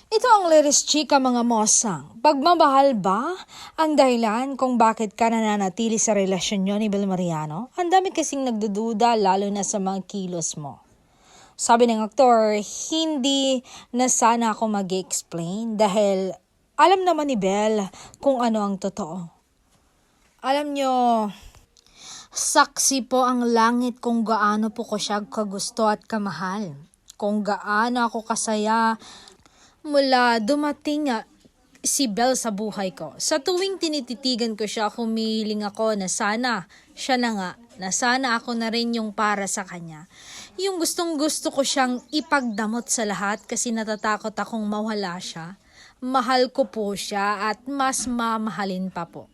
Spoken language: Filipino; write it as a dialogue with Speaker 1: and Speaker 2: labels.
Speaker 1: Ito ang Liris Chika mga mosang. Pagmamahal ba ang dahilan kung bakit ka nananatili sa relasyon nyo ni Bel Mariano? Ang dami kasing nagdududa lalo na sa mga kilos mo. Sabi ng aktor, hindi na sana ako mag-explain dahil alam naman ni Bel kung ano ang totoo. Alam nyo, saksi po ang langit kung gaano po ko siya kagusto at kamahal. Kung gaano ako kasaya mula dumating si Bel sa buhay ko. Sa tuwing tinititigan ko siya, humihiling ako na sana siya na nga, na sana ako na rin yung para sa kanya. Yung gustong gusto ko siyang ipagdamot sa lahat kasi natatakot akong mawala siya. Mahal ko po siya at mas mamahalin pa po.